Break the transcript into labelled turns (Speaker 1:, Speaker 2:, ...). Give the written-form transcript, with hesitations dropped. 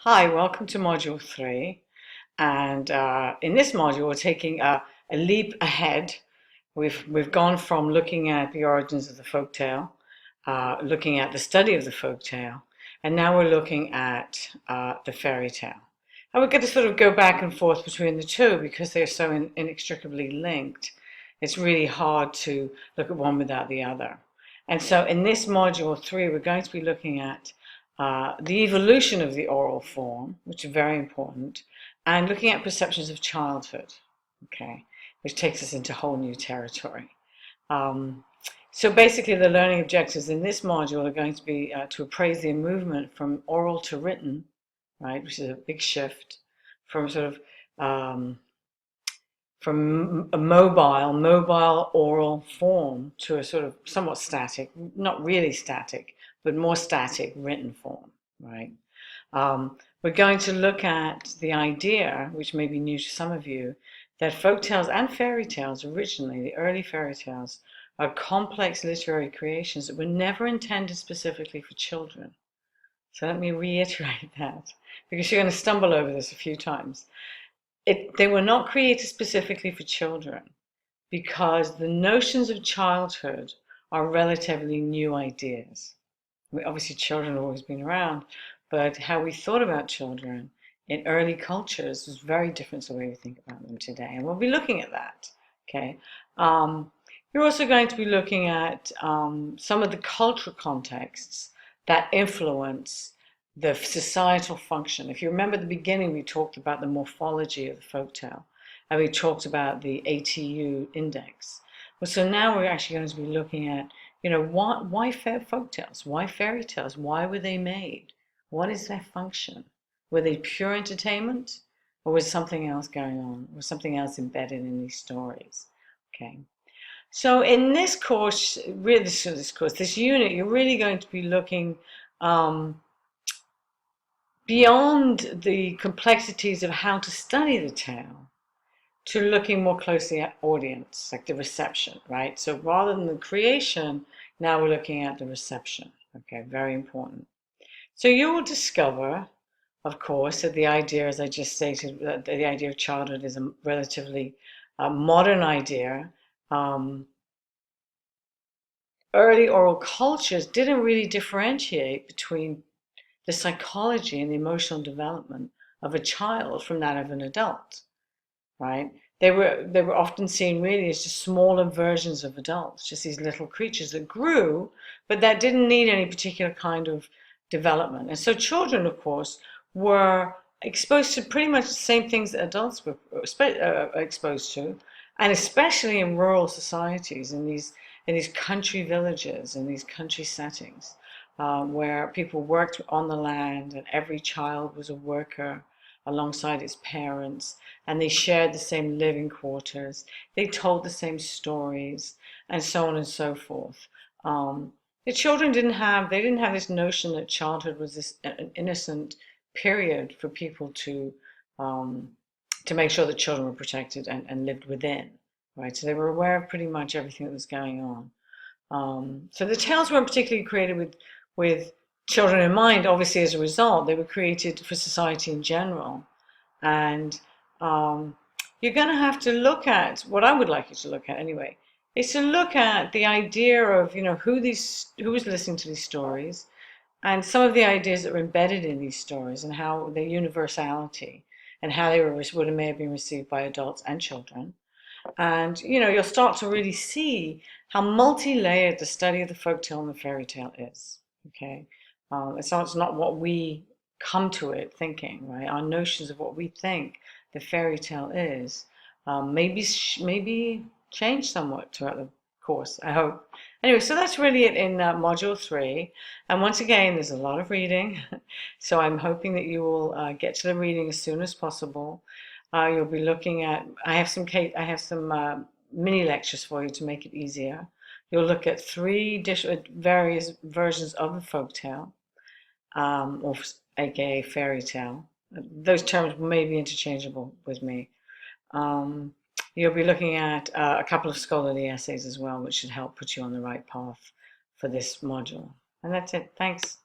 Speaker 1: Hi, welcome to Module 3. And in this module, we're taking a leap ahead. We've gone from looking at the origins of the folktale, looking at the study of the folktale, and now we're looking at the fairy tale. And we're going to sort of go back and forth between the two because they're so inextricably linked. It's really hard to look at one without the other. And so in this module 3, we're going to be looking at the evolution of the oral form, which is very important, and looking at perceptions of childhood, okay, which takes us into whole new territory. So basically the learning objectives in this module are going to be to appraise the movement from oral to written, right, which is a big shift from sort of from a mobile oral form to a sort of somewhat static, not really static, but more static written form, right? We're going to look at the idea, which may be new to some of you, that folktales and fairy tales originally, the early fairy tales, are complex literary creations that were never intended specifically for children. So let me reiterate that, because you're going to stumble over this a few times. They were not created specifically for children because the notions of childhood are relatively new ideas. Obviously, children have always been around, but how we thought about children in early cultures was very different to the way we think about them today. And we'll be looking at that, okay? You're also going to be looking at some of the cultural contexts that influence the societal function. If you remember at the beginning, we talked about the morphology of the folktale, and we talked about the ATU index. Well, so now we're actually going to be looking at, why folktales? Why fairy tales? Why were they made? What is their function? Were they pure entertainment, or was something else going on? Was something else embedded in these stories? Okay. So in this course, really, this unit, you're really going to be looking beyond the complexities of how to study the tale to looking more closely at audience, like the reception, right? So rather than the creation, now we're looking at the reception. Okay, very important. So you will discover, of course, that the idea, as I just stated, that the idea of childhood is a relatively modern idea. Early oral cultures didn't really differentiate between the psychology and the emotional development of a child from that of an adult, right? They were often seen really as just smaller versions of adults, just these little creatures that grew, but that didn't need any particular kind of development. And so children, of course, were exposed to pretty much the same things that adults were exposed to, and especially in rural societies, in these country villages, in these country settings, where people worked on the land and every child was a worker alongside its parents, and they shared the same living quarters, they told the same stories, and so on and so forth. The children didn't have this notion that childhood was this an innocent period for people to make sure that children were protected and lived within, right? So they were aware of pretty much everything that was going on. So the tales weren't particularly created with children in mind. Obviously, as a result, they were created for society in general. And you're going to have to look at, what I would like you to look at anyway, is to look at the idea of, who was listening to these stories, and some of the ideas that were embedded in these stories, and how their universality, and how they would have may have been received by adults and children. And you'll start to really see how multi-layered the study of the folktale and the fairy tale is. Okay, it's not what we come to it thinking, right? Our notions of what we think the fairy tale is maybe change somewhat throughout the course, I hope. Anyway, so that's really it in module 3. And once again, there's a lot of reading, so I'm hoping that you will get to the reading as soon as possible. You'll be looking at, I have some mini lectures for you to make it easier. You'll look at 3 various versions of the folktale, or aka fairy tale. Those terms may be interchangeable with me. You'll be looking at a couple of scholarly essays as well, which should help put you on the right path for this module. And that's it. Thanks.